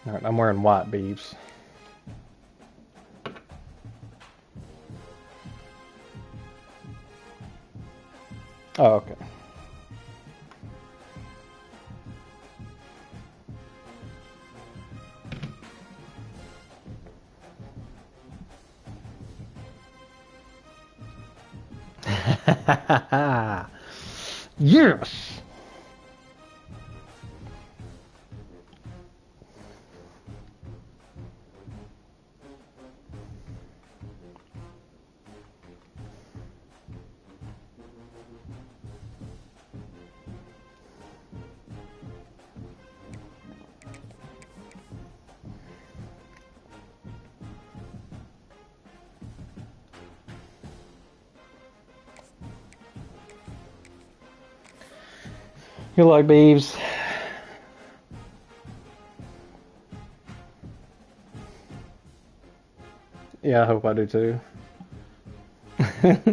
All right, I'm wearing white, Beeves. Oh, okay. Yes! You like Beeves? Yeah, I hope I do too. We have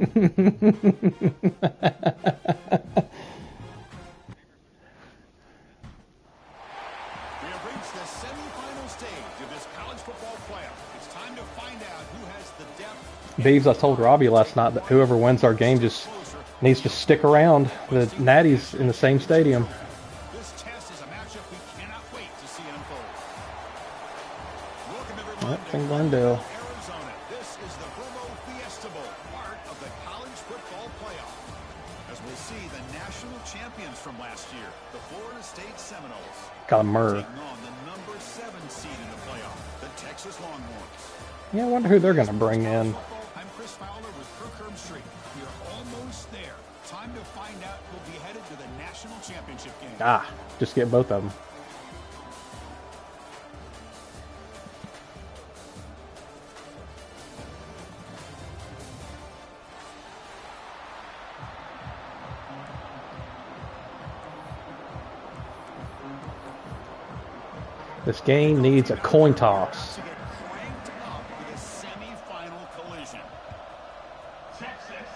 reached the semifinal stage of this college football playoff. It's time to find out who has the depth. Beeves, I told Robbie last night that whoever wins our game just needs to stick around. The Natty's in the same stadium. This test is a matchup we cannot wait to see unfold. Welcome Yep, everyone in to Glendale. Arizona. This is the Promo Fiesta Bowl, part of the college football playoff. As we'll see the national champions from last year, the Florida State Seminoles. Got a murr. Taking on the number 7 seed in the playoff, the Texas Longhorns. Yeah, I wonder who they're going to bring in. I'm Chris Fowler with Kirkherb Street. We are almost there. Time to find out who'll be headed to the national championship game. Ah, just get both of them. This game needs a coin toss. To get cranked up with a semifinal collision. Texas.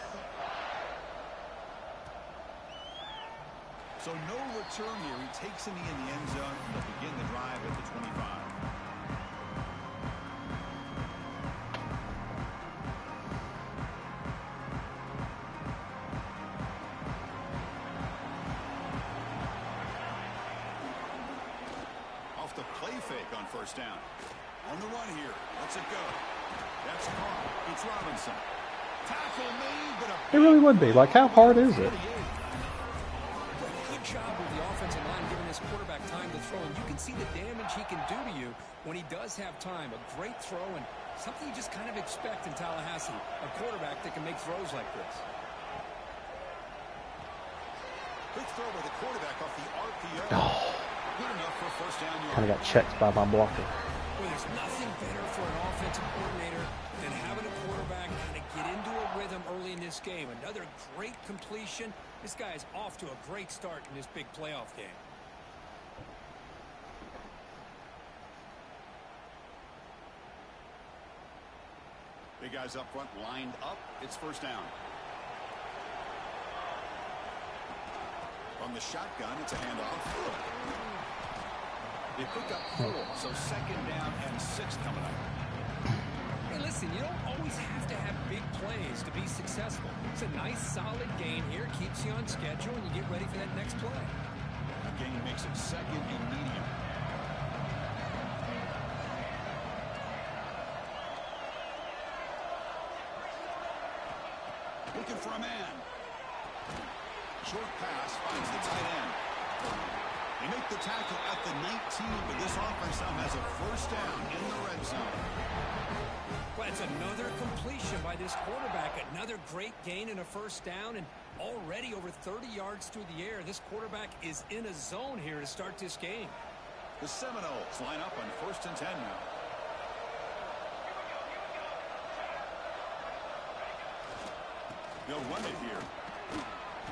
So no return here. He takes a knee in the end zone and they'll begin the drive at the 25. Off the play fake on first down. On the run here. Let's it go. That's caught. It's Robinson. Tackle made, but It really would be. Like, how hard is it? Good job with the offensive line giving his quarterback time to throw, and you can see the damage he can do to you when he does have time. A great throw and something you just kind of expect in Tallahassee, a quarterback that can make throws like this. Quick throw by the quarterback off the RPO. Oh, Good enough for first down yard. kind of got checked by my blocker. Well, there's nothing better for an offensive coordinator than having a quarterback kind of get into a rhythm early in this game. Another great completion. This guy is off to a great start in this big playoff game. Big guys up front lined up. It's first down. From the shotgun, it's a handoff. They pick up 4, so second down and 6 coming up. Hey, listen, you don't always have to have big plays to be successful. It's a nice, solid gain here. Keeps you on schedule, and you get ready for that next play. A gain makes it second and medium. Looking for a man. Short pass finds the tight end. They make the tackle at the 19, but this offense now has a first down in the red zone. Well, it's another completion by this quarterback. Another great gain and a first down, and already over 30 yards through the air. This quarterback is in a zone here to start this game. The Seminoles line up on first and 10 now. They'll run it here.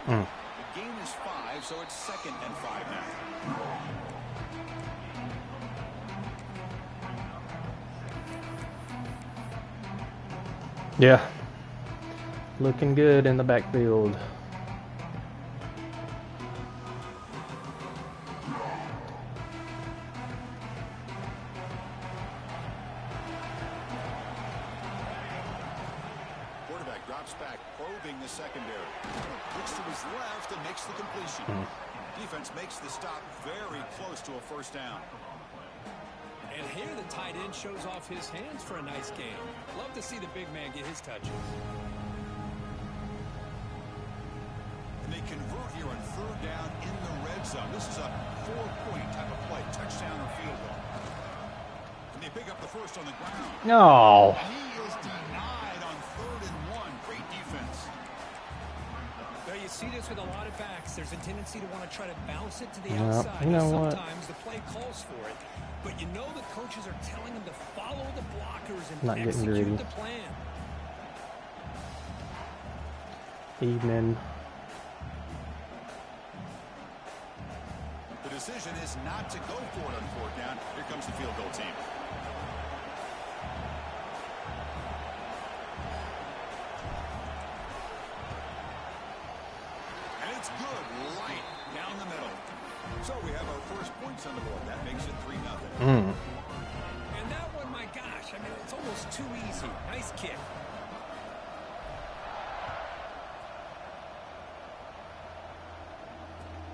The gain is 5, so it's second and 5 now. Yeah. Looking good in the backfield. drops back, probing the secondary. Looks to his left and makes the completion. Defense makes the stop very close to a first down. And here the tight end shows off his hands for a nice game. Love to see the big man get his touches. And they convert here on third down in the red zone. This is a 4-point type of play, touchdown or field goal. And they pick up the first on the ground. No. He is denied on 3rd and 1. Great defense. Well, you see this with a lot of backs. There's a tendency to want to try to bounce it to the outside. You know what? Sometimes the play calls for it. But you know the coaches are telling them to follow the blockers and Not getting greedy. execute the plan. Evening. The decision is not to go for it on 4th down. Here comes the field goal team. And it's good, right down the middle. So we have our first points on the board. That makes it 3-0. And that one, my gosh, I mean, it's almost too easy. Nice kick.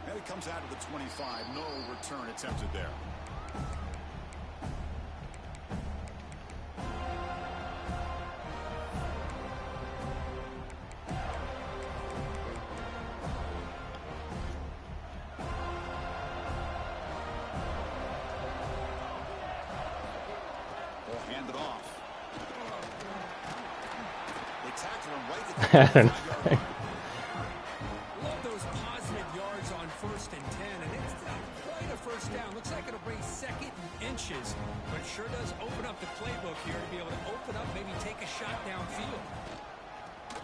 And it comes out of the 25. No return attempted there. They'll hand it off. They tackle him right at the 5-yard line. Love those positive yards on 1st and 10, and it's not quite a first down. Looks like it'll bring 2nd and inches, but sure does open up the playbook here to be able to open up, maybe take a shot downfield.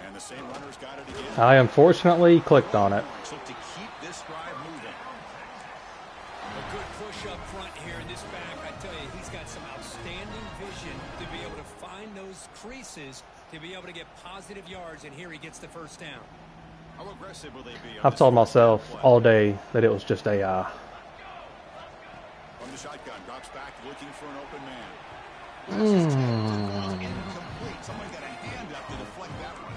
And the same runners got it again. I unfortunately clicked on it. So to keep this drive moving. A good push up front here in this back. I tell you, he's got some outstanding vision to be able to find those creases to be able to get positive yards, and here he gets the first down. How aggressive will they be? I've told myself all day that it was just AI. From the shotgun, drops back, looking for an open man. Incomplete. Somebody got a hand up to deflect that one.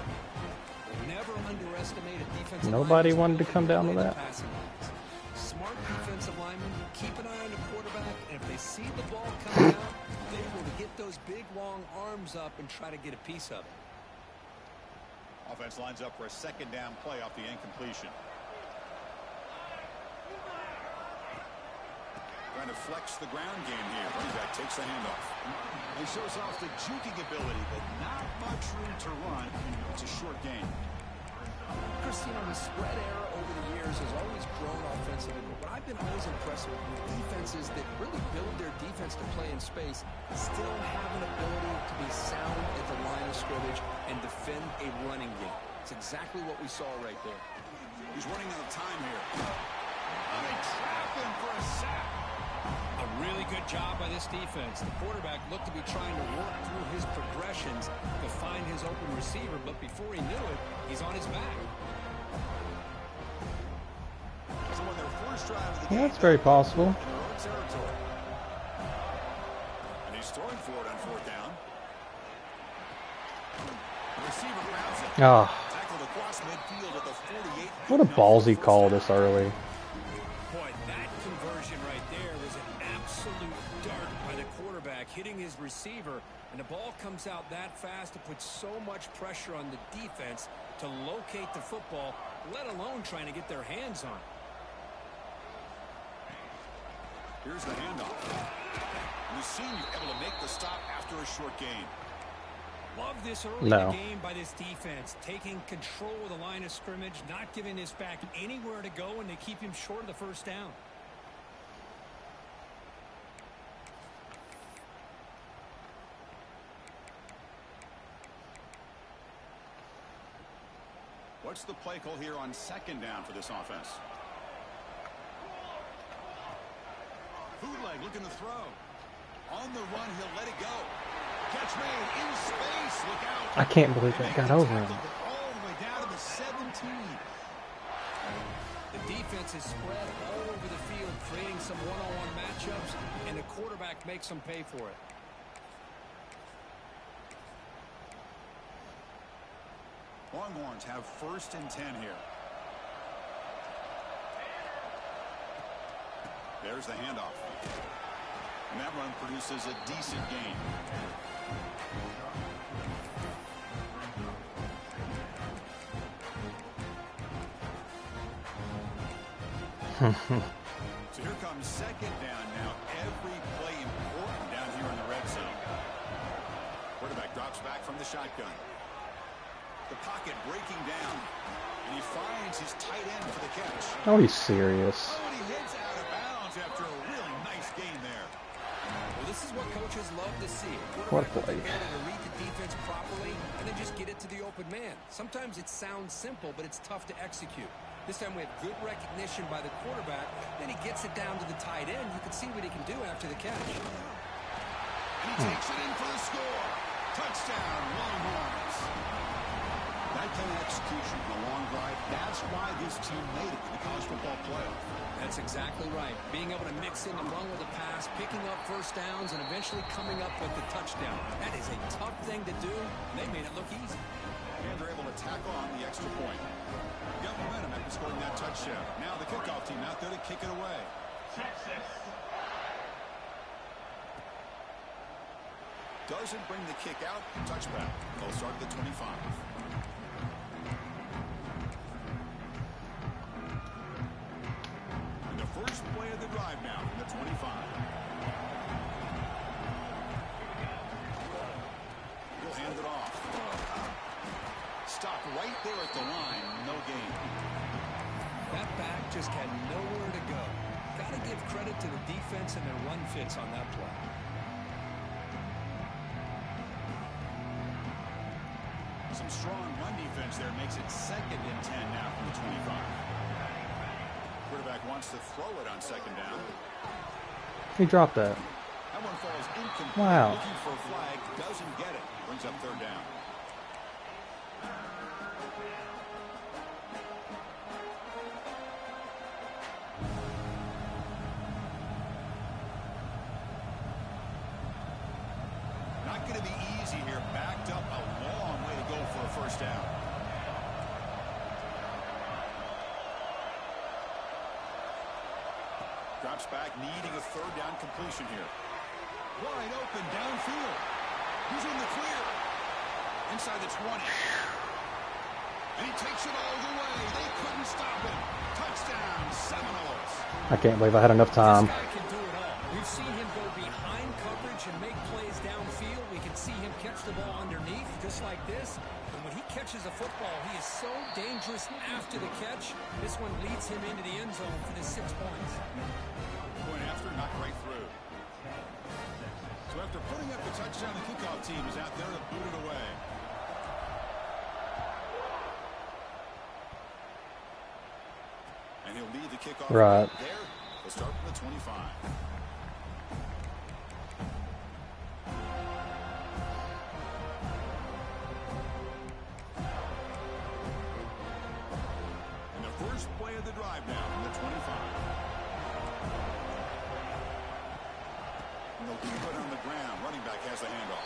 Never underestimate a defensive Nobody lineman wanted to come down to that. Smart defensive linemen, keep an eye on the quarterback, and if they see the ball coming out, they're able to get those big, long arms up and try to get a piece of it. Offense lines up for a 2nd down play off the incompletion. Trying to flex the ground game here. Running back takes the handoff. He shows off the juking ability, but not much room to run. It's a short game. Christine, the spread era over the years has always grown offensively, but what I've been always impressed with defenses that really build their defense to play in space still have an ability to be sound at the line of scrimmage and defend a running game. It's exactly what we saw right there. He's running out of time here. And they trap him for a sack. A really good job by this defense. The quarterback looked to be trying to work through his progressions to find his open receiver, but before he knew it, he's on his back. So on their first drive of the game, Yeah, that's very possible. in their own territory. And he's throwing for it on 4th down. The receiver grabs it. Ah, Tackled across midfield at the 48. what a ballsy call this early. Boy, that conversion right there was an absolute dart by the quarterback, hitting his receiver, and the ball comes out that fast to put so much pressure on the defense to locate the football, let alone trying to get their hands on it. Here's the handoff. The senior able to make the stop after a short gain. Love this early in the game by this defense, taking control of the line of scrimmage, not giving this back anywhere to go, and they keep him short of the first down. What's the play call here on 2nd down for this offense? Bootleg looking to throw. On the run, he'll let it go. Catch made in space. Look out. I can't believe that got over him. All the way down to the 17. The defense is spread all over the field, creating some one-on-one matchups, and the quarterback makes them pay for it. Longhorns have 1st and 10 here. There's the handoff. And that run produces a decent gain. So here comes 2nd down now. Every play important down here in the red zone. Quarterback drops back from the shotgun. The pocket breaking down. And he finds his tight end for the catch. Oh, he's serious. Oh, and he hits out of bounds after a really nice gain there. Well, this is what coaches love to see. What a Quarterback with play. the ability to read the defense properly and then just get it to the open man. Sometimes it sounds simple, but it's tough to execute. This time we have good recognition by the quarterback. Then he gets it down to the tight end. You can see what he can do after the catch. And he takes it in for the score. Touchdown, Longhorns. That kind of execution on a long drive, that's why this team made it to the college football playoff. That's exactly right. Being able to mix in the run with the pass, picking up 1st downs, and eventually coming up with the touchdown. That is a tough thing to do, and they made it look easy. And they're able to tack on the extra point. Got momentum after scoring that touchdown. Now the kickoff team out there to kick it away. Doesn't bring the kick out. Touchback. They'll start at the 25. And the first play of the drive now from the 25. He'll hand it off. Stopped right there at the line. No gain. That back just had nowhere to go. Got to give credit to the defense and their run fits on that play. Some strong run defense there makes it 2nd and 10 now from the 25. Quarterback wants to throw it on 2nd down. He dropped that. That one falls incomplete. Wow. Looking for a flag, doesn't get it. Brings up 3rd down. Not going to be easy here. Backed up a long way to go for a 1st down. Drops back, needing a 3rd down completion here. Wide open downfield. He's in the clear. Inside the 20. And he takes it all the way. They couldn't stop him. Touchdown, Seminoles. I can't believe I had enough time. This guy can do it all. We've seen him go behind coverage and make plays downfield. We can see him catch the ball underneath, just like this. And when he catches a football, he is so dangerous after the catch. This one leads him into the end zone for the 6 points. Point after, knocked right through. So after putting up the touchdown, the kickoff team is out there to boot it away. And he'll lead the kickoff Right. there. We'll start from the 25. And the first play of the drive now from the 25. And they'll keep it on the ground. Running back has the handoff.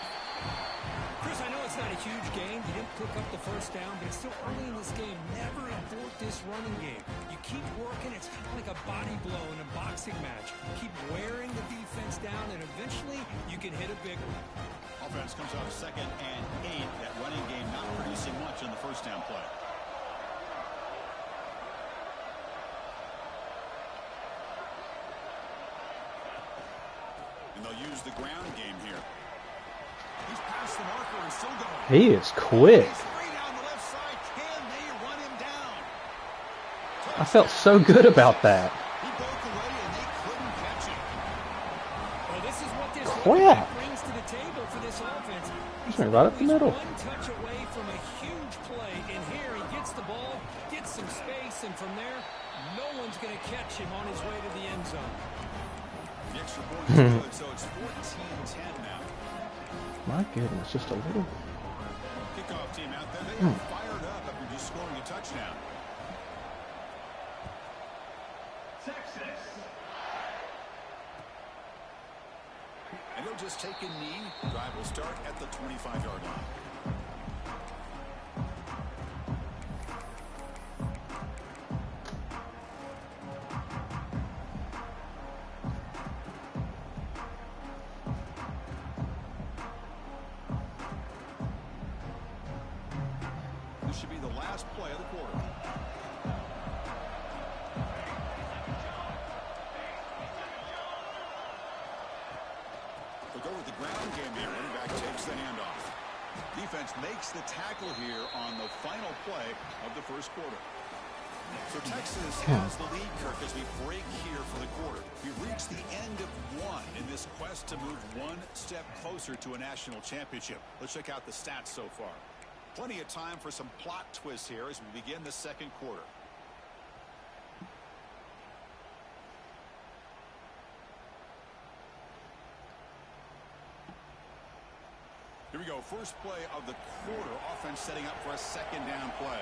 Chris, I know it's not a huge gain. You didn't pick up the 1st down, but it's still early in this game. Never abort this running game. You keep working. It's kind of like a body blow in a boxing match. Keep wearing the defense down, and eventually you can hit a big one. Offense comes off 2nd and 8. That running game not producing much on the 1st down play. And they'll use the ground game here. He's past the marker and still going. He is quick. He's free down the left side. Can they run him down? I felt so good about that. He broke away and they couldn't catch him. Well, this is what this Crap. quarterback brings to the table for this offense. He's right up the middle. One touch away from a huge play, and here he gets the ball, gets some space, and from there, no one's going to catch him on his way to the end zone. The extra point is good, so it's 14-10 now. My goodness, just a little. Kickoff team out there, they are fired up after just scoring a touchdown. Texas. And he'll just take a knee. Drive will start at the 25-yard line. play of the quarter. They'll go with the ground game here. Running back takes the handoff. Defense makes the tackle here on the final play of the first quarter. So Texas has the lead, Kirk, as we break here for the quarter. We've reached the end of one in this quest to move one step closer to a national championship. Let's check out the stats so far. Plenty of time for some plot twists here as we begin the second quarter. Here we go. First play of the quarter. Offense setting up for a second down play.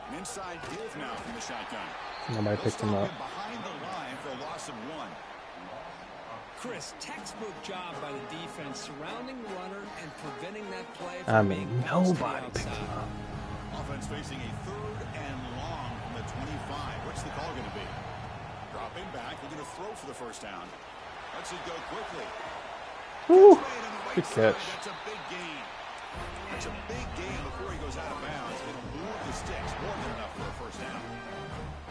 An inside give now from the shotgun. Nobody picked him up. Behind the line for a loss of 1. Chris, textbook job by the defense surrounding the runner and preventing that play I from mean, being bounced to the nobody picked outside. him up. Offense facing a 3rd and long from the 25. What's the call going to be? Dropping back, looking to throw for the first down. Lets it go quickly. Woo. Catch made on the right Good side. catch. That's a big gain. That's a big gain before he goes out of bounds. It'll move the sticks. More than enough for a first down.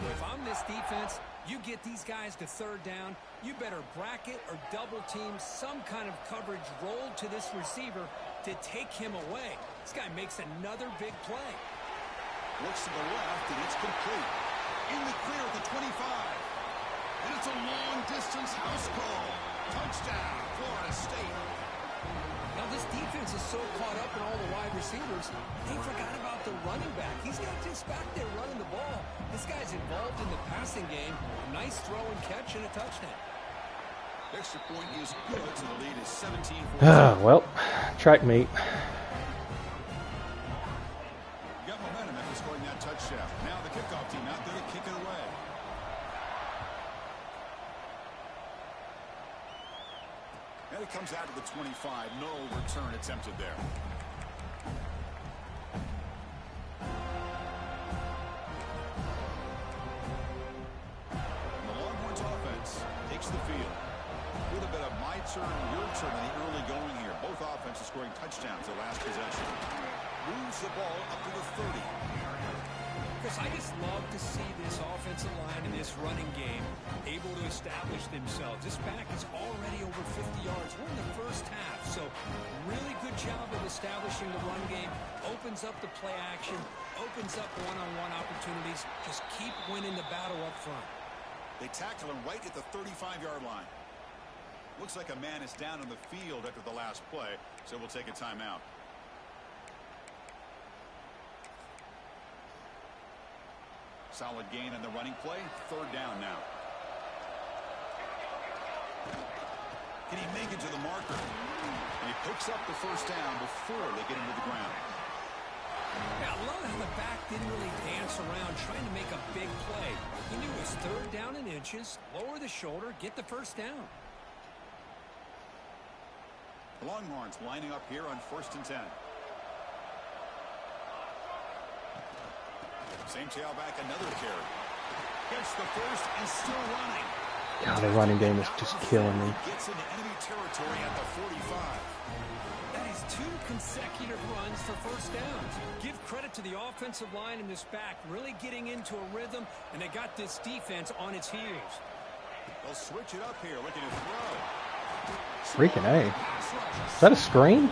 If I'm this defense, you get these guys to 3rd down, you better bracket or double team some kind of coverage roll to this receiver to take him away. This guy makes another big play. Looks to the left, and it's complete. In the clear at the 25. And it's a long-distance house call. Touchdown, Florida State. Now, this defense is so caught up in all the wide receivers, they forgot about the running back. He's not just back there running the ball. This guy's involved in the passing game. A nice throw and catch and a touchdown. Extra point is good, so the lead is 17-14. Well, track meet. You got momentum after scoring that touchdown. Now the kickoff team out there to kick it away. And it comes out to the 25. No return attempted there. And the Longhorns offense takes the field. A little bit of my turn, your turn in the early going here. Both offenses scoring touchdowns the last possession. Moves the ball up to the 30. Chris, I just love to see this offensive line in this running game able to establish themselves. This back is already over 50 yards. We're in the first half, so really good job of establishing the run game. Opens up the play action, opens up one-on-one opportunities. Just keep winning the battle up front. They tackle him right at the 35-yard line. Looks like a man is down on the field after the last play, so we'll take a timeout. Solid gain on the running play. 3rd down now. Can he make it to the marker? And he picks up the first down before they get him to the ground. Yeah, I love how the back didn't really dance around trying to make a big play. He knew it was 3rd down in inches, lower the shoulder, get the first down. The Longhorns lining up here on 1st and 10. Same tailback, another carry. Gets the first and still running. God, the running game is just killing me. Gets into enemy territory at the 45. That is 2 consecutive runs for first downs. Give credit to the offensive line in this back, really getting into a rhythm, and they got this defense on its heels. They'll switch it up here, looking to throw. Freaking A. Is that a screen?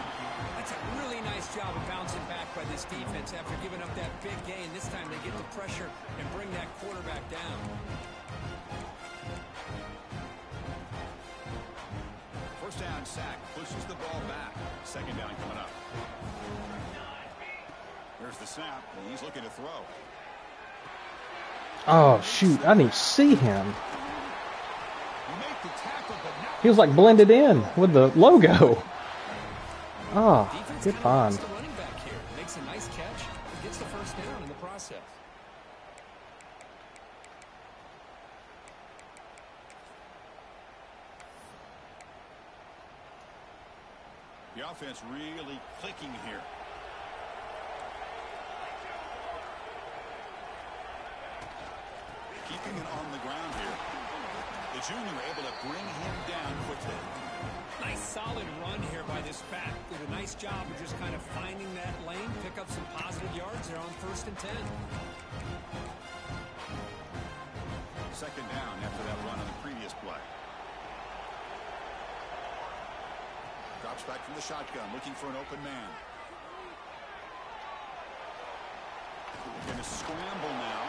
That's a really nice job of bouncing back by this defense after giving up that big gain. This time they get the pressure and bring that quarterback down. First down sack, pushes the ball back. Second down coming up. There's the snap, and he's looking to throw. Oh, shoot. I didn't even see him. You make the tackle, but not He was like blended in with the logo. Oh, Defense good kinda find. wants the running back here. Makes a nice catch, gets the first down in the process. the offense really clicking here. Keeping it on the ground here. The junior able to bring him down quickly. Nice solid run here by this back. Did a nice job of just kind of finding that lane, pick up some positive yards there on 1st and 10. Second down after that run on the previous play. Drops back from the shotgun, looking for an open man. Going to scramble now.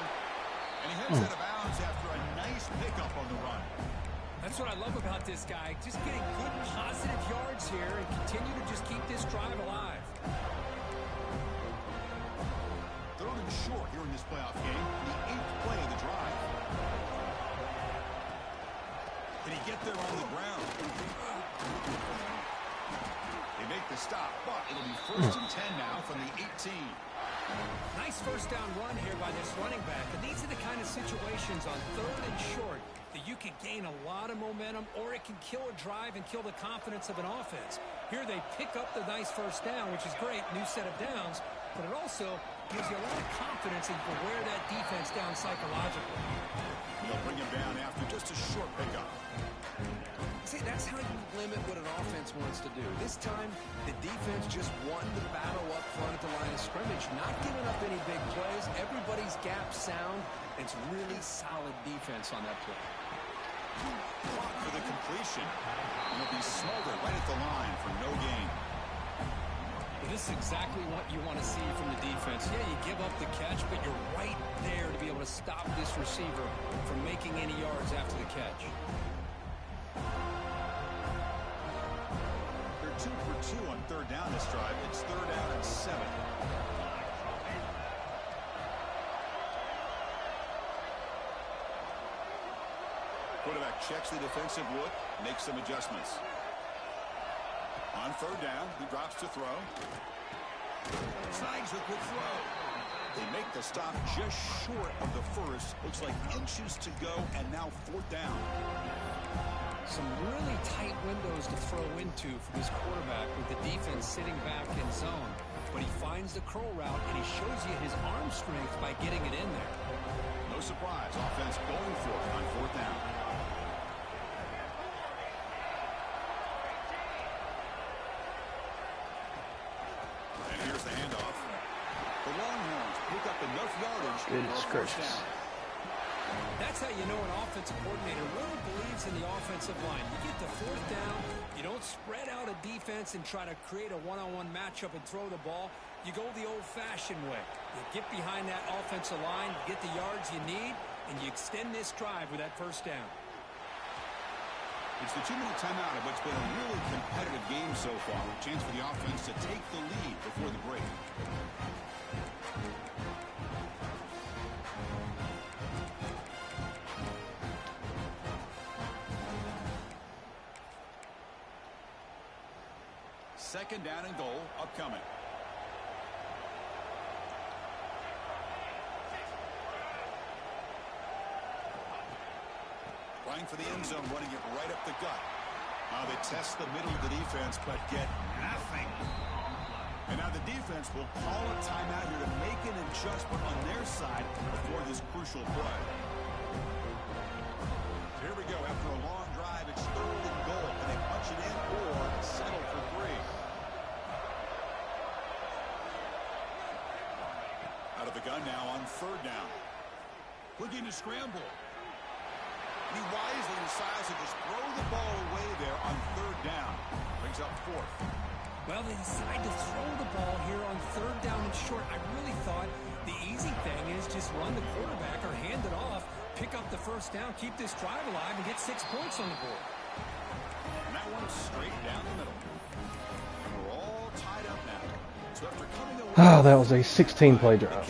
And he heads out of bounds after a nice pickup on the run. That's what I love about this guy. Just getting good positive yards here and continue to just keep this drive alive. Thrown him short here in this playoff game. The 8th play of the drive. Can he get there on the ground? They make the stop, but it'll be 1st and 10 now from the 18. Nice first down run here by this running back. And these are the kind of situations on 3rd and short that you can gain a lot of momentum, or it can kill a drive and kill the confidence of an offense. Here they pick up the nice first down, which is great, new set of downs, but it also gives you a lot of confidence in wear that defense down psychologically. They'll bring him down after just a short pickup. See, that's how you limit what an offense wants to do. This time, the defense just won the battle up front at the line of scrimmage, not giving up any big plays. Everybody's gap sound. It's really solid defense on that play. Clock for the completion. And it'll be smothered right at the line for no gain. Well, this is exactly what you want to see from the defense. Yeah, you give up the catch, but you're right there to be able to stop this receiver from making any yards after the catch. They're 2 for 2 on 3rd down this drive. It's 3rd down and 7. Quarterback checks the defensive look, makes some adjustments. On 3rd down, he drops to throw. Snags a good throw. They make the stop just short of the first. Looks like inches to go, and now 4th down. Some really tight windows to throw into for this quarterback with the defense sitting back in zone. But he finds the curl route, and he shows you his arm strength by getting it in there. No surprise, offense going for it on 4th down. And here's the handoff. The Longhorns pick up enough yardage for a 1st down. That's how you know an offensive coordinator really believes in the offensive line. You get the 4th down, you don't spread out a defense and try to create a one-on-one matchup and throw the ball. You go the old-fashioned way. You get behind that offensive line, you get the yards you need, and you extend this drive with that 1st down. It's the 2-minute timeout of what's been a really competitive game so far. A chance for the offense to take the lead before the break. Second down and goal upcoming. Running for the end zone, running it right up the gut. Now they test the middle of the defense, but get nothing. And now the defense will call a timeout here to make an adjustment on their side before this crucial play. Here we go. After a long drive, it's 3rd and goal. Can they punch it in or settle for 3? Out of the gun now on 3rd down. Looking to scramble. He wisely decides to just throw the ball away there on 3rd down. Brings up 4th. Well, they decide to throw the ball here on 3rd down and short. I really thought the easy thing is just run the quarterback or hand it off, pick up the 1st down, keep this drive alive, and get 6 points on the board. And that one's straight down the middle. And we're all tied up now. So after coming away... Oh, that was a 16-play drive.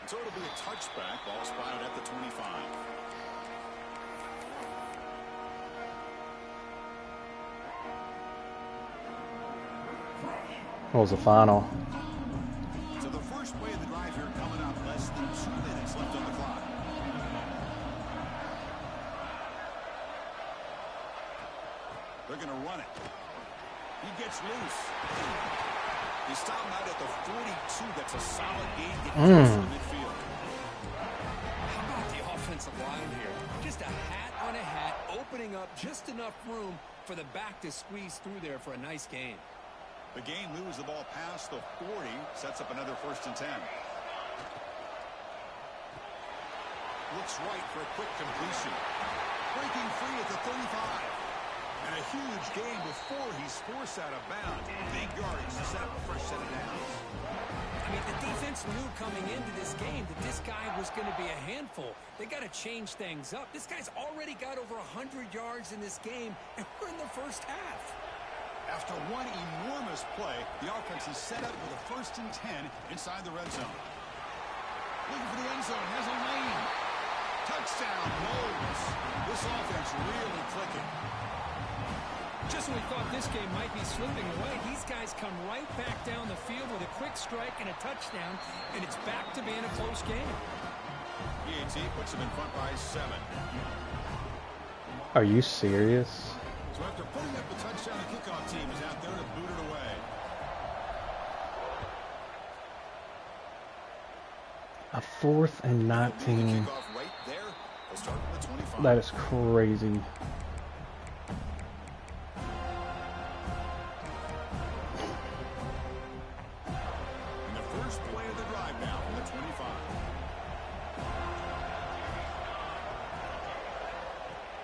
So it'll be a touchback, ball spotted at the 25. What was the final? So the first play of the drive here coming up, less than 2 minutes left on the clock. They're going to run it. He gets loose. They stop him out at the 42. That's a solid gain. Get close to the midfield. offensive line here. Just a hat on a hat, opening up just enough room for the back to squeeze through there for a nice gain. The game moves the ball past the 40, sets up another 1st and 10. Looks right for a quick completion. Breaking free at the 35. And a huge gain before he's forced out of bounds. Big yards to set up a fresh set of downs. I mean, the defense knew coming into this game that this guy was going to be a handful. They got to change things up. This guy's already got over 100 yards in this game, and we're in the first half. After one enormous play, the offense is set up with a 1st and 10 inside the red zone. Looking for the end zone, has a lane. Touchdown, Knowles. This offense really clicking. Just when we thought this game might be slipping away, these guys come right back down the field with a quick strike and a touchdown, and it's back to being a close game. EAT puts them in front by 7. Are you serious? So after putting up the touchdown, the kickoff team is out there to boot it away. A 4th and 19. Kickoff right there. They'll start from the 25. That is crazy. Play of the drive now from the 25.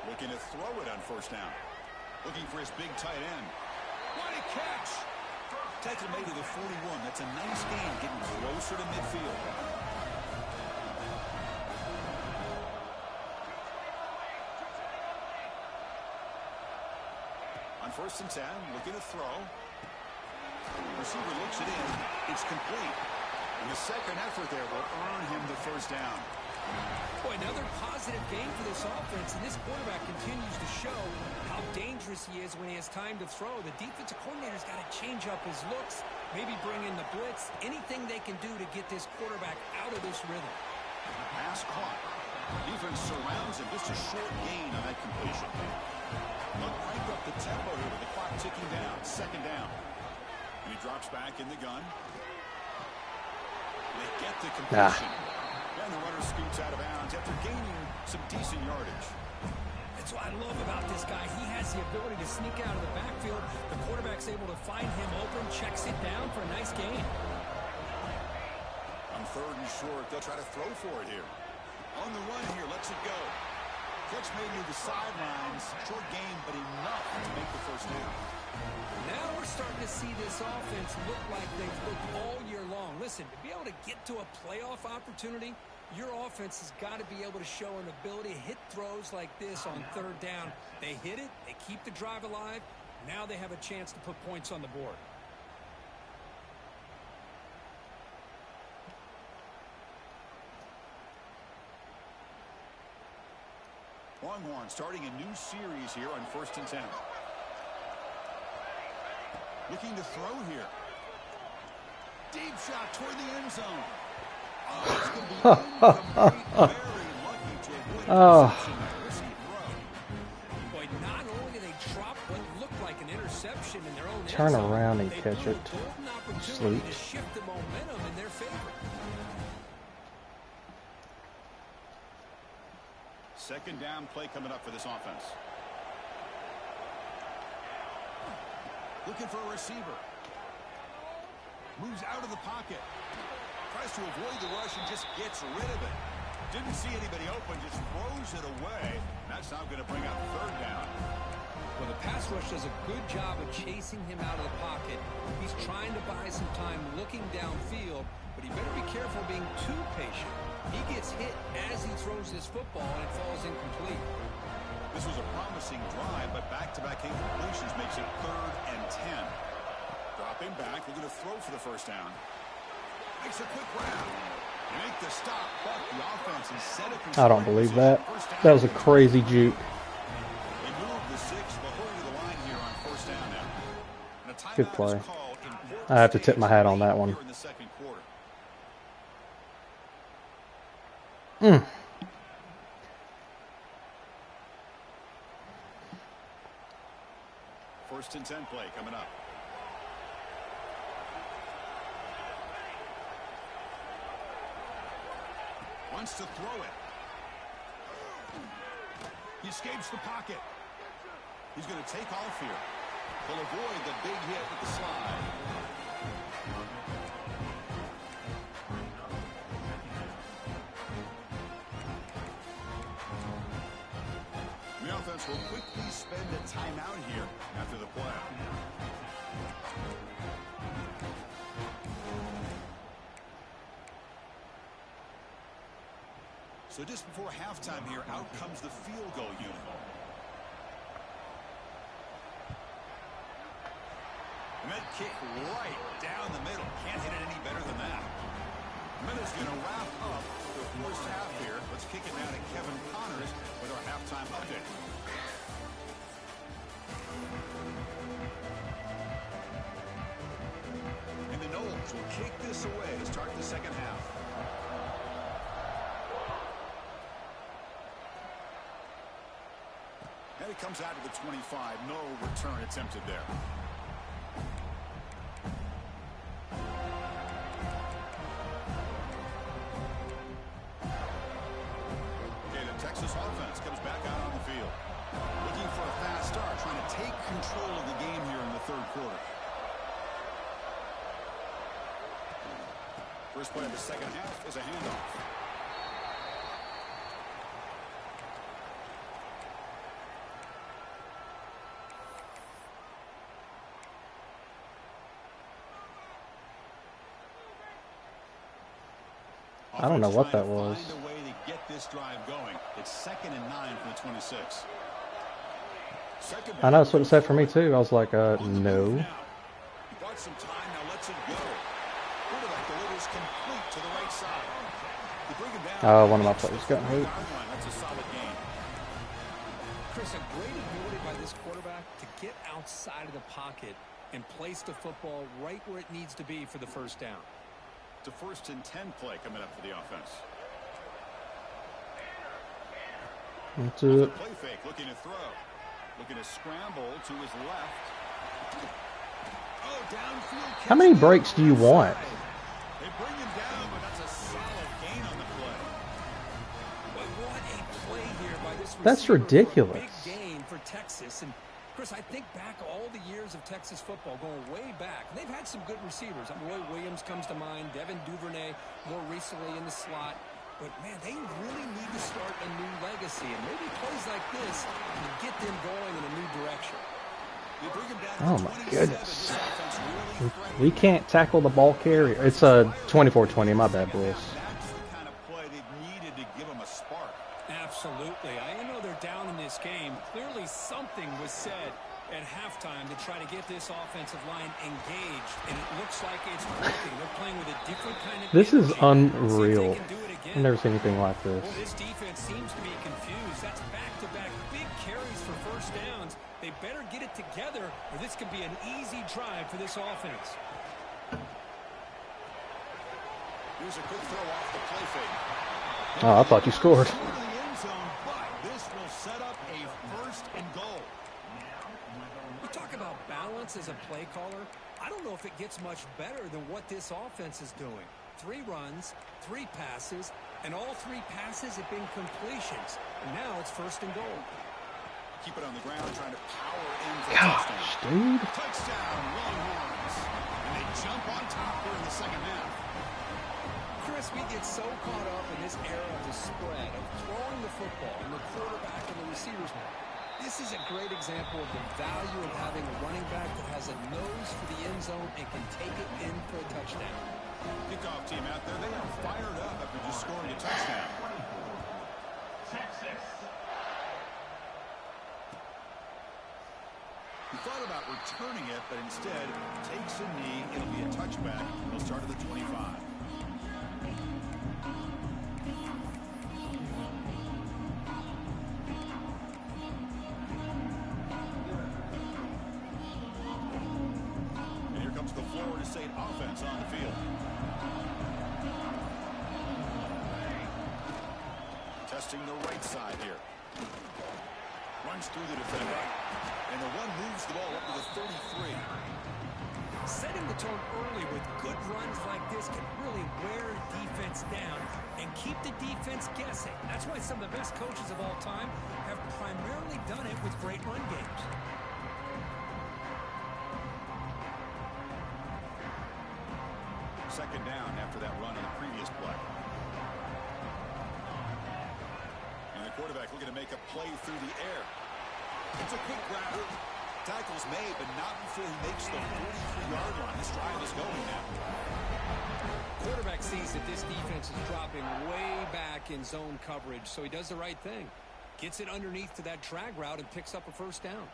Looking to throw it on 1st down. Looking for his big tight end. What a catch! Tackle made to the 41. That's a nice gain, getting closer to midfield. On 1st and 10, looking to throw. Receiver looks it in. It's complete. And the second effort there will earn him the 1st down. Boy, another positive game for this offense, and this quarterback continues to show how dangerous he is when he has time to throw. The defensive coordinator's got to change up his looks, maybe bring in the blitz, anything they can do to get this quarterback out of this rhythm. Pass caught. Defense surrounds him. Just a short gain on that completion. They'll crank up the tempo here with the clock ticking down. 2nd down. And he drops back in the gun. They get the completion. And the runner scoots out of bounds after gaining some decent yardage. That's what I love about this guy. He has the ability to sneak out of the backfield. The quarterback's able to find him open, checks it down for a nice gain. On 3rd and short, they'll try to throw for it here. On the run here, lets it go. Catch made near the sidelines. Short gain, but enough to make the 1st down. Now we're starting to see this offense look like they've looked all year long. Listen, to be able to get to a playoff opportunity, your offense has got to be able to show an ability to hit throws like this on 3rd down. They hit it, they keep the drive alive. Now they have a chance to put points on the board. Longhorn starting a new series here on 1st and 10. Looking to throw here. Deep shot toward the end zone. Oh, it's going to be very lucky to avoid interception that risky throw. Boy, not only do they drop what looked like an interception in their own end Turn zone, around and they catch blew it. a golden opportunity Sleep. to shift the momentum in their favor. 2nd down play coming up for this offense. Looking for a receiver. Moves out of the pocket. Tries to avoid the rush and just gets rid of it. Didn't see anybody open, just throws it away. That's now going to bring up 3rd down. Well, the pass rush does a good job of chasing him out of the pocket. He's trying to buy some time looking downfield, but he better be careful being too patient. He gets hit as he throws this football, and it falls incomplete. This was a promising drive, but back-to-back incompletions makes it 3rd and 10. Dropping back, looking to throw for the 1st down. Makes a quick grab. Make the stop, but the offense is set up. I don't believe that. That was a crazy juke. They move the 6, but hurry to the line here on 1st down now. And a timeout Good play. is called. Important I have to tip my hat on that one. here in the 2nd quarter. First and 10 play coming up. Wants to throw it. He escapes the pocket. He's going to take off here. He'll avoid the big hit with the slide. The offense will quickly spend a timeout here after the play. So just before halftime here, out comes the field goal unit. And that kick right down the middle. Can't hit it any better than that. Minutes going to wrap up the first half here. Let's kick it down to Kevin Connors with our halftime update. And the Knowles will kick this away to start the second half. And it comes out to the 25. No return attempted there. Texas offense comes back out on the field. Looking for a fast start, trying to take control of the game here in the third quarter. First play of the second half is a handoff. I don't know what that was. Get this drive going. It's 2nd and 9 from the 26. I know that's what it said for me too. I was like, no. He bought some time, now lets it go. Quarterback delivers complete to the right side. They bring him down. One of my players got hurt. That's a solid game. Chris, a great ability by this quarterback to get outside of the pocket and place the football right where it needs to be for the first down. It's a 1st and 10 play coming up for the offense. That's it. Play fake, looking to throw. Looking to scramble to his left. Oh, downfield. How many breaks do you want? They bring him down, but that's a solid gain on the play. But what a play here by this receiver. That's ridiculous. Big gain for Texas. And Chris, I think back all the years of Texas football, going way back. They've had some good receivers. Roy Williams comes to mind. Devin Duvernay more recently in the slot. But, man, they really need to start a new legacy. And maybe plays like this can get them going in a new direction. Oh, my goodness. We can't tackle the ball carrier. It's a 24-20. My bad, Bulls. That's the kind of play they've needed to give them a spark. Absolutely. I know they're down in this game. Clearly something was said at halftime to try to get this offensive line engaged, and it looks like it's working. They're playing with a different kind of This is energy. unreal. See if they can do it again. I've never seen anything like this. Well, this defense seems to be confused. That's back-to-back big carries for first downs. They better get it together, or this could be an easy drive for this offense. Here's a quick throw off the play fake. Oh, I thought you scored. This will set up a 1st and goal. You talk about balance as a play caller. I don't know if it gets much better than what this offense is doing. 3 runs, 3 passes, and all 3 passes have been completions. And now it's 1st and goal. Keep it on the ground, trying to power in for Gosh, touchdown. dude. Touchdown, Longhorns. And they jump on top here in the second half. Chris, we get so caught up in this era of the spread, of throwing the football, and the quarterback and the receivers. This is a great example of the value of having a running back that has a nose for the end zone and can take it in for a touchdown. Kickoff team out there, they are fired up after just scoring a touchdown. Texas. He thought about returning it, but instead takes a knee. It'll be a touchback. He'll start at the 25. And here comes the Florida State offense on the field. Testing the right side here. Runs through the defender. And the one moves the ball up to the 33. Setting the tone early with good runs like this can really wear defense down and keep the defense guessing. That's why some of the best coaches of all time have primarily done it with great run games. Second down after that run on the previous play. And the quarterback looking to make a play through the air. It's a quick grab. Tackle's made, but not before he makes the 43-yard line. This drive is going now. Quarterback sees that this defense is dropping way back in zone coverage, so he does the right thing. Gets it underneath to that drag route and picks up a first down.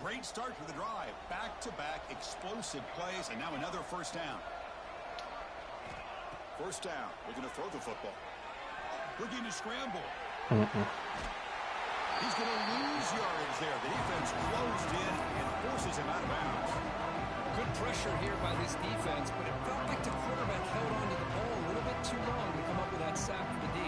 Great start for the drive. Back-to-back explosive plays, and now another first down. First down. We're going to throw the football. Looking to scramble. He's going to lose yardage there. The defense closed in and forces him out of bounds. Good pressure here by this defense, but it felt like the quarterback held on to the ball a little bit too long to come up with that sack for the D.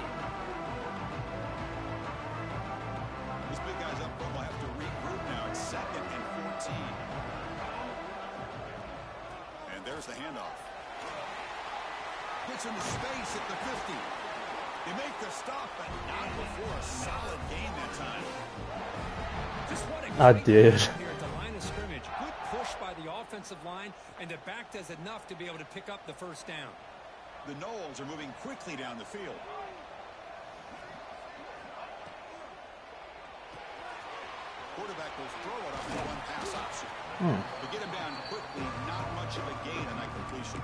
This big guy's up, but we'll have to regroup now. It's 2nd and 14. And there's the handoff. Gets into space at the 50. They make the stop, but not before a solid gain that time. Just what a I did. Here at the line of scrimmage. Good push by the offensive line, and the back does enough to be able to pick up the first down. The Knowles are moving quickly down the field. Quarterback will throw it up the one pass option. To get him down quickly, not much of a gain on that completion.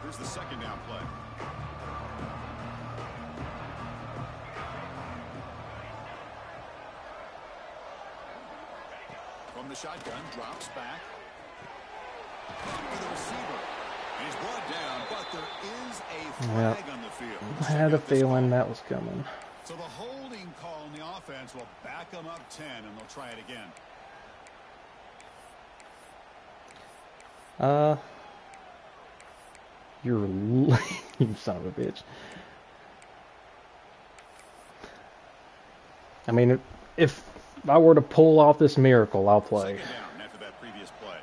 Here's the second down play. From the shotgun, drops back. To the receiver. And he's brought down, but there is a flag on the field. I had a feeling that was coming. So the holding call on the offense will back them up 10, and they'll try it again. You're you son of a bitch. I mean, if I were to pull off this miracle, I'll play. Second down after that previous play.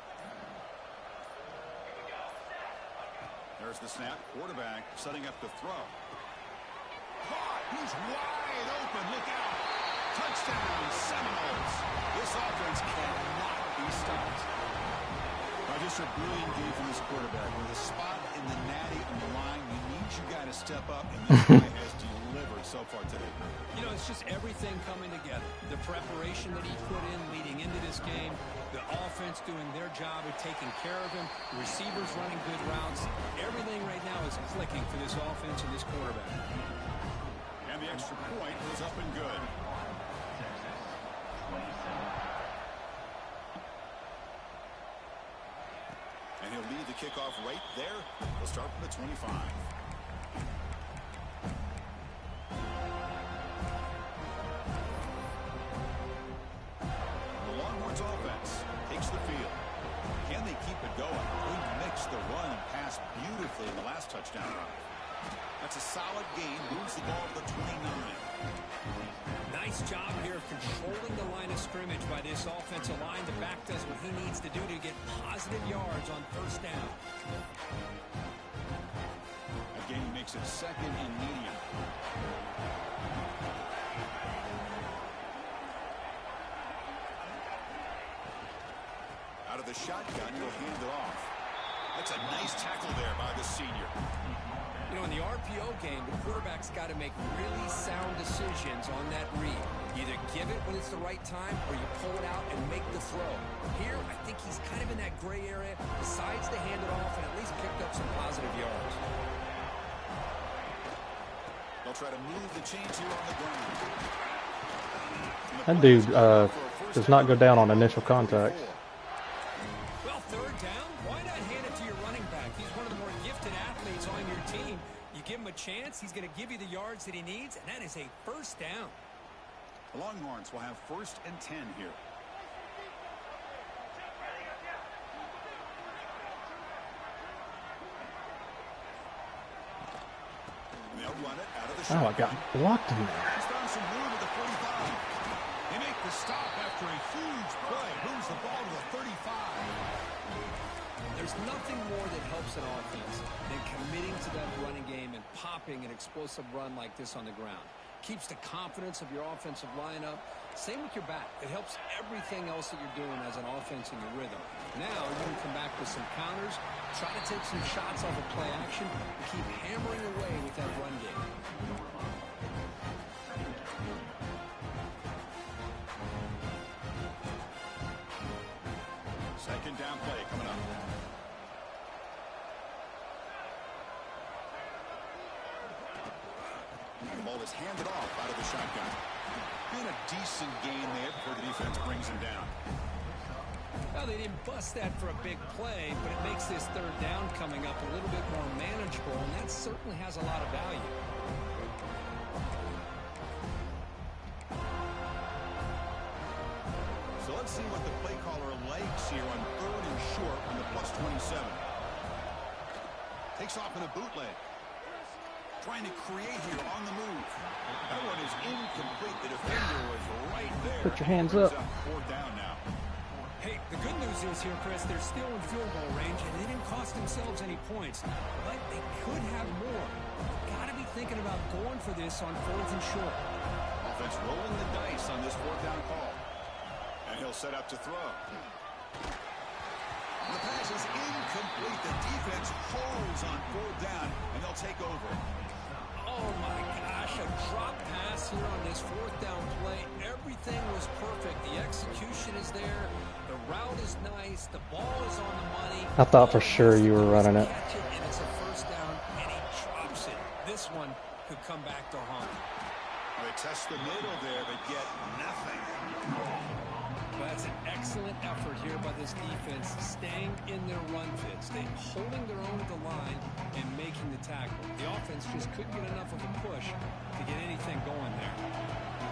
There's the snap. Quarterback setting up the throw. Caught. He's wide open. Look out. Touchdown, Seminoles. This offense cannot be stopped. Just a brilliant game from this quarterback. With a spot in the natty on the line, you need you guy to step up, and this guy has delivered so far today. You know, it's just everything coming together. The preparation that he put in leading into this game, the offense doing their job of taking care of him, the receivers running good routes. Everything right now is clicking for this offense and this quarterback. And the extra point was up and good. And he'll lead the kickoff right there. We'll start from the 25. The Longhorns offense takes the field. Can they keep it going? They mix the run and pass beautifully in the last touchdown run. That's a solid gain. Moves the ball to the 29. Nice job here of controlling the line of scrimmage by this offensive line. The back does what he needs to do to get positive yards on first down. Again, he makes it 2nd and medium. Out of the shotgun, he'll hand it off. That's a nice tackle there by the senior. You know, in the RPO game, the quarterback's got to make really sound decisions on that read. You either give it when it's the right time or you pull it out and make the throw. Here, I think he's kind of in that gray area, decides to hand it off and at least picked up some positive yards. They'll try to move the chains here on the ground. That dude does not go down on initial contact. Well, third down, why not hand it to your running back? He's one of the more gifted athletes on your team. You give him a chance, he's going to give you the yards that he needs, and that is a first down. The Longhorns will have 1st and 10 here. run it out of the Oh, I got shotgun. blocked in there. He's found some room at the 45. They make the stop after a huge play. Moves the ball to the 35. There's nothing more that helps an offense than committing to that running game and popping an explosive run like this on the ground. Keeps the confidence of your offensive lineup. Same with your back. It helps everything else that you're doing as an offense in your rhythm. Now you can come back with some counters, try to take some shots off of play action, and keep hammering away with that run game. Second down play coming up. The ball is handed off out of the shotgun. And a decent gain there before the defense brings him down. Well, they didn't bust that for a big play, but it makes this third down coming up a little bit more manageable, and that certainly has a lot of value. So let's see what the play caller likes here on third and short on the +27. Takes off in a bootleg. Trying to create here on the move. That one is incomplete. The defender was right there. Put your hands up. Fourth down now. Hey, the good news is here, Chris, they're still in field goal range, and they didn't cost themselves any points. But they could have more. Got to be thinking about going for this on fourth and short. Offense rolling the dice on this fourth down call. And he'll set up to throw. The pass is incomplete. The defense holds on fourth down, and they'll take over. Oh, my gosh, a drop pass here on this fourth down play. Everything was perfect. The execution is there. The route is nice. The ball is on the money. I thought for sure you were running it. And it's a first down, and he drops it. This one could come back to haunt. They test the middle there, but get nothing. That's an excellent effort here by this defense, staying in their run fit, staying holding their own at the line and making the tackle. The offense just couldn't get enough of a push to get anything going there.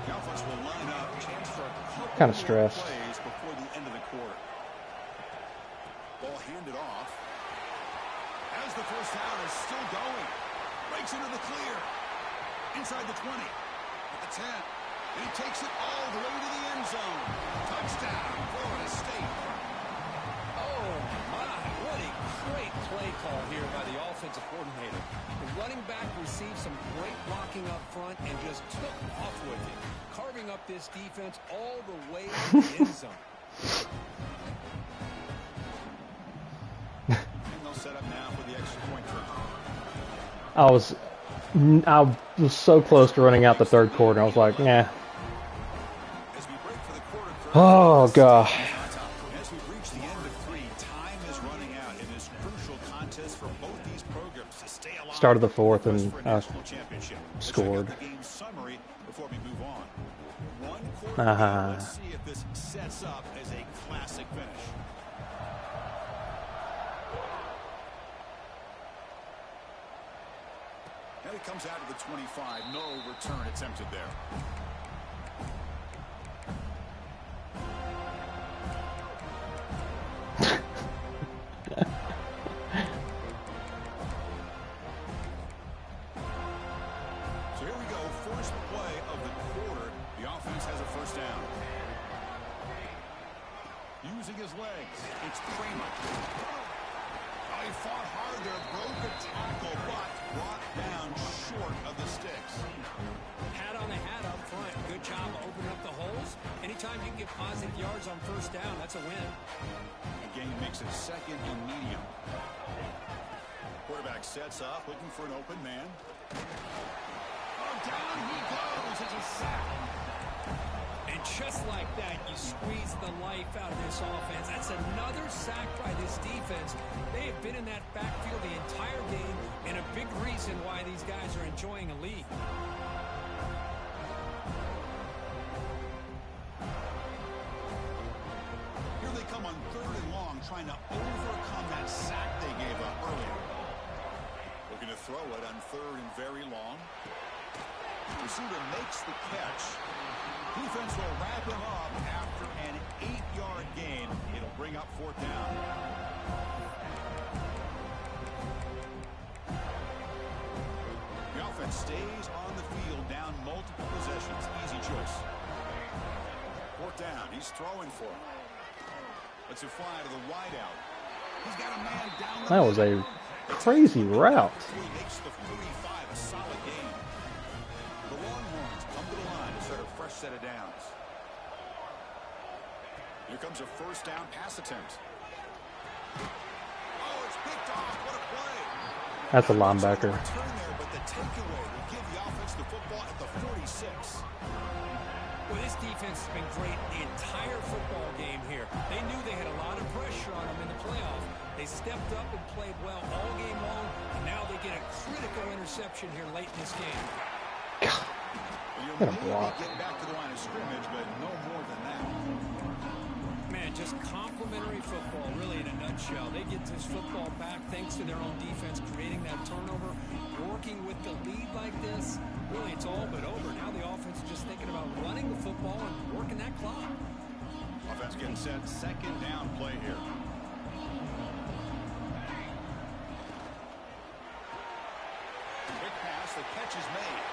The offense will line up, chance for a couple Kind of stressed. plays before the end of the quarter. Ball handed off. As the first down is still going. Breaks into the clear. Inside the 20. At the 10. And he takes it all the way to the end zone. Touchdown, Florida State. Oh, my. What a great play call here by the offensive coordinator. The running back received some great blocking up front and just took off with it, carving up this defense all the way to the end zone. And they'll set up now for the extra point drive. I was so close to running out the third quarter. I was like, nah. Oh, God. As we reach the end of 3, time is running out in this crucial contest for both these programs to stay alive. Started the fourth and Let's scored. check out the game summary before we move on. One quarter. Let's see if this sets up as a classic finish. And it comes out of the 25. No return attempted there. So here we go. First play of the quarter. The offense has a first down. Using his legs. It's Kramer. Oh, he fought hard there. Broke a tackle, but brought down short of the sticks. Hat on a hat up front. Good job opening up the holes. Anytime you can get positive yards on first down, that's a win. Again, he makes it second and medium. Quarterback sets up, looking for an open man. Oh, down he goes. It's a sack. And just like that, you squeeze the life out of this offense. That's another sack by this defense. They have been in that backfield the entire game, and a big reason why these guys are enjoying a lead. Here they come on third and long, trying to overcome that sack they gave up earlier. Looking to throw it on third and very long. Receiver makes the catch. Defense will wrap him up after an 8-yard gain. It'll bring up fourth down. The offense stays on the field, down multiple possessions. Easy choice. Fourth down. He's throwing for it. Lets it fly to the wideout. He's got a man down the That was a crazy route. He makes the 45 a solid game. The Longhorns come to the line to start a fresh set of downs. Here comes a first down pass attempt. Oh, it's picked off. What a play. That's a linebacker. Return there, but the takeaway will give the offense the football at the 46. Well, this defense has been great the entire football game here. They knew they had a lot of pressure on them in the playoffs. They stepped up and played well all game long, and now they get a critical interception here late in this game. You'll maybe get back to the line of scrimmage, but no more than that. Man, just complimentary football, really, in a nutshell. They get this football back thanks to their own defense, creating that turnover, working with the lead like this. Really, it's all but over. Now the offense is just thinking about running the football and working that clock. Offense getting set. Second down play here. Quick pass. The catch is made.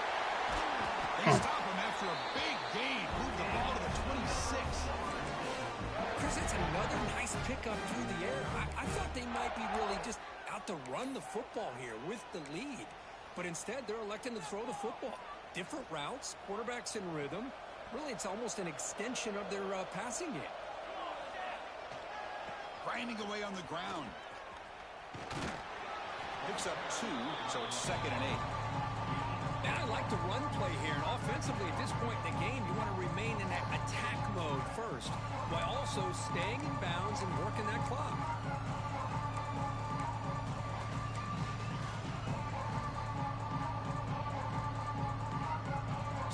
They stop him after a big gain. Move the ball to the 26. Chris, it's another nice pickup through the air. I thought they might be really just out to run the football here with the lead. But instead, they're electing to throw the football. Different routes, quarterbacks in rhythm. Really, it's almost an extension of their passing game. Grinding away on the ground. Picks up 2, so it's 2nd and 8. Now I like the run play here. And offensively, at this point in the game, you want to remain in that attack mode first, while also staying in bounds and working that clock.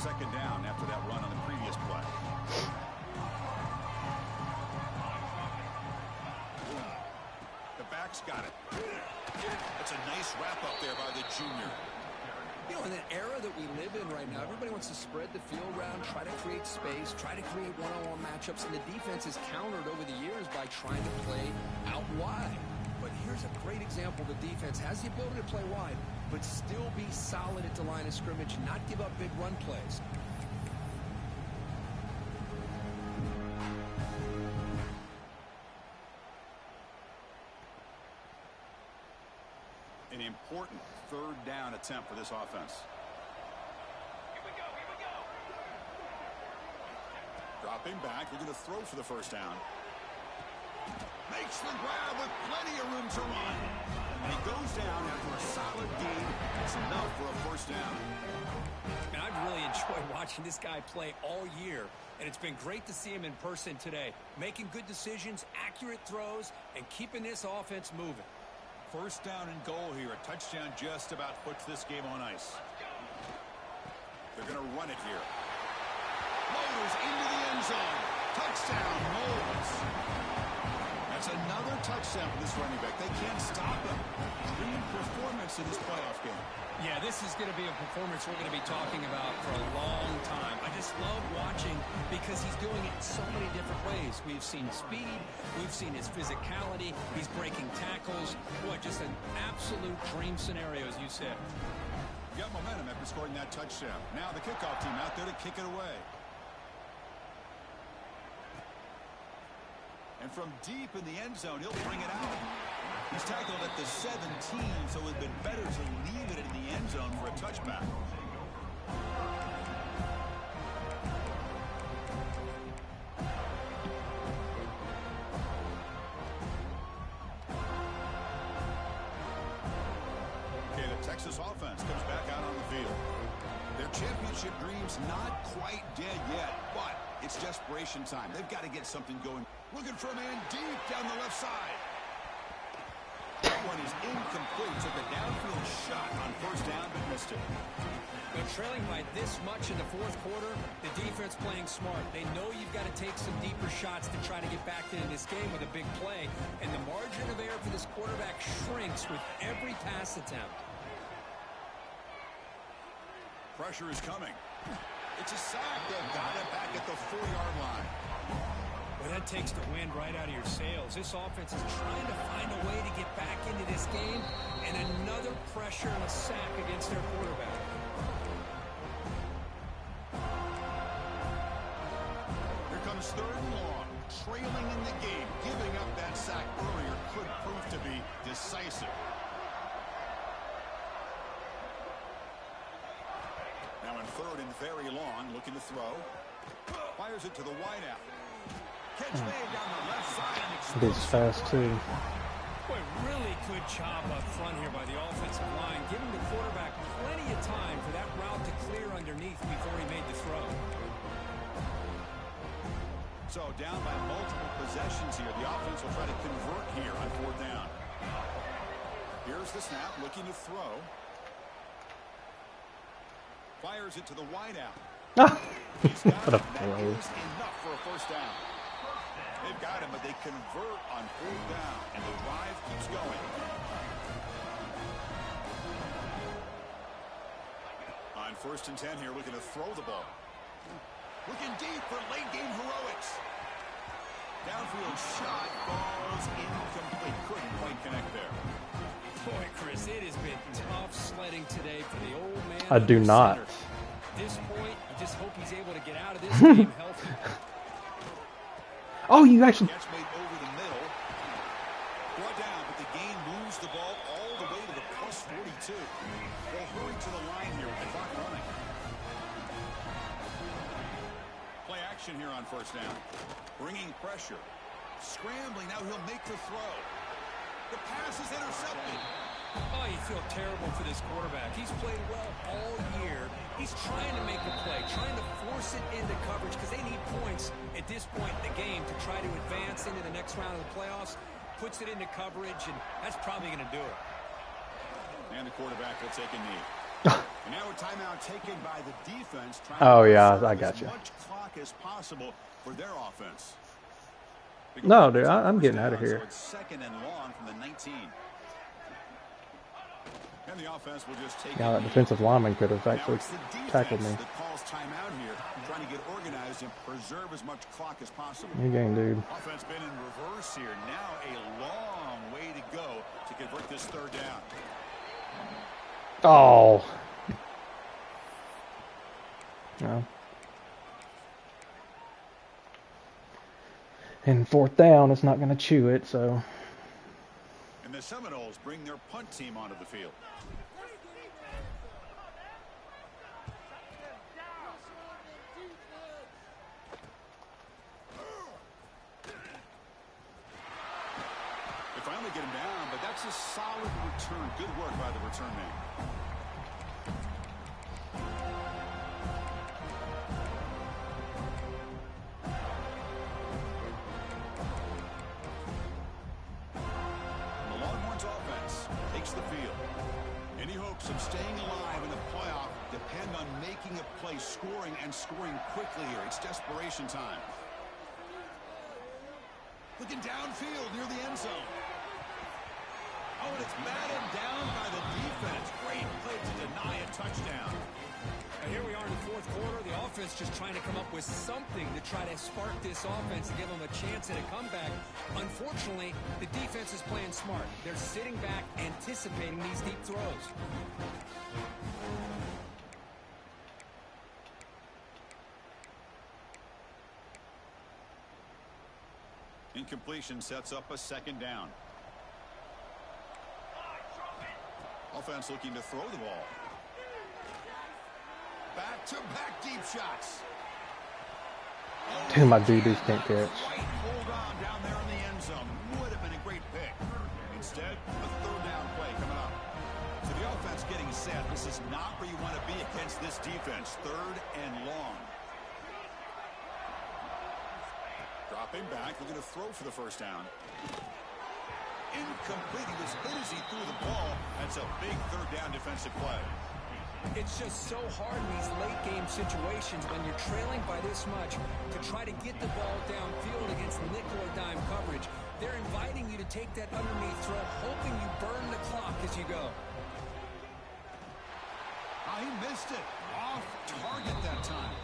Second down after that run on the previous play. The back's got it. That's a nice wrap up there by the junior. You know, in the era that we live in right now, everybody wants to spread the field around, try to create space, try to create one-on-one matchups, and the defense is countered over the years by trying to play out wide. But here's a great example. The defense has the ability to play wide, but still be solid at the line of scrimmage, not give up big run plays. An important third down attempt for this offense. Here we go. Dropping back, they're going to throw for the first down. Makes the grab with plenty of room to run. And he goes down after a solid gain. That's enough for a first down. And I've really enjoyed watching this guy play all year, and it's been great to see him in person today, making good decisions, accurate throws, and keeping this offense moving. First down and goal here. A touchdown just about puts this game on ice. They're going to run it here. Motors into the end zone. Touchdown, Moles. That's another touchdown for this running back. They can't stop him. Dream performance in this playoff game. Yeah, this is going to be a performance we're going to be talking about for a long time. I just love watching because he's doing it in so many different ways. We've seen speed. We've seen his physicality. He's breaking tackles. Boy, just an absolute dream scenario, as you said. Got momentum after scoring that touchdown. Now the kickoff team out there to kick it away. And from deep in the end zone, he'll bring it out. He's tackled at the 17, so it would have been better to leave it in the end zone for a touchback. Okay, the Texas offense comes back out on the field. Their championship dream's not quite dead yet, but it's desperation time. They've got to get something going. Looking for a man deep down the left side. That one is incomplete. Took a downfield shot on first down, but missed it. But trailing by this much in the fourth quarter, the defense playing smart. They know you've got to take some deeper shots to try to get back into this game with a big play. And the margin of error for this quarterback shrinks with every pass attempt. Pressure is coming. It's a sack. They've got it back at the 4-yard line. Well, that takes the wind right out of your sails. This offense is trying to find a way to get back into this game, and And another pressure and a sack against their quarterback. Here comes 3rd and long. Trailing in the game. Giving up that sack earlier could prove to be decisive. Now in 3rd and very long, looking to throw. Fires it to the wideout. Catch made down the left side. It is fast too. Boy, really good job up front here by the offensive line, giving the quarterback plenty of time for that route to clear underneath before he made the throw. So down by multiple possessions here. The offense will try to convert here on 4th down. Here's the snap, looking to throw. Fires it to the wideout. What a throw. Enough for a 1st down. They've got him, but they convert on 4th down, and the drive keeps going. On 1st and 10 here, looking to throw the ball. Looking deep for late-game heroics. Downfield shot falls incomplete. Couldn't quite connect there. Boy, Chris, it has been tough sledding today for the old man. I do not. At this point, you just hope he's able to get out of this game healthy. Oh, you actually... Catch made over the middle. Brought down, but the gain moves the ball all the way to the plus 42. They'll hurry to the line here with the clock running. Play action here on 1st down. Bringing pressure. Scrambling, now he'll make the throw. The pass is intercepted. Oh, you feel terrible for this quarterback. He's played well all year. He's trying to make a play, trying to force it into coverage because they need points at this point in the game to try to advance into the next round of the playoffs. Puts it into coverage, and that's probably going to do it. And the quarterback will take a knee. And now a timeout taken by the defense. Oh, yeah, I got you. As much clock as possible for their offense. No, dude, I'm getting out of here. So it's 2nd and long from the 19. And the offense will just take Yeah, that defensive lineman could have actually tackled me. That calls timeout here, trying to get organized and preserve as much clock as possible. New game, dude. Offense been in reverse here. Now a long way to go to convert this 3rd down. Oh. No. And 4th down, it's not going to chew it, so. And the Seminoles bring their punt team onto the field. They finally get him down, but that's a solid return. Good work by the return man. The field. Any hopes of staying alive in the playoff depend on making a play, scoring and scoring quickly here. It's desperation time. Looking downfield near the end zone. Oh, and it's batted down by the defense. Great play to deny a touchdown. Now here we are in the 4th quarter. The offense just trying to come up with something to try to spark this offense and give them a chance at a comeback. Unfortunately, the defense is playing smart. They're sitting back, anticipating these deep throws. Incompletion sets up a 2nd down. Offense looking to throw the ball. Back-to-back deep shots. Dude, my DBs can't catch. Hold on down there in the end zone. Would have been a great pick. Instead, a 3rd down play coming up. So the offense getting set. This is not where you want to be against this defense. 3rd and long. Dropping back, looking to throw for the 1st down. Incomplete. He was hit as he threw the ball. That's a big 3rd down defensive play. It's just so hard in these late-game situations when you're trailing by this much to try to get the ball downfield against nickel or dime coverage. They're inviting you to take that underneath throw, hoping you burn the clock as you go. He missed it. Off target that time.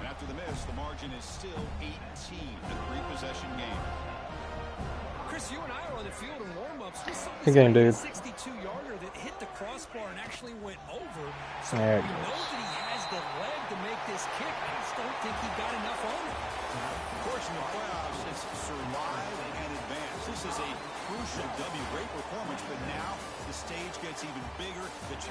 And after the miss, the margin is still 18, a 3-possession game. Chris, you and I were on the field in warm-ups. We saw Good this game, dude. 62-yarder that hit the crossbar and actually went over. So There we it know goes. that he has the leg to make this kick. I just don't think he got enough on it. Of course, in the playoffs, it's survive and advance. This is a crucial W. Great performance, but now the stage gets even bigger. The challenge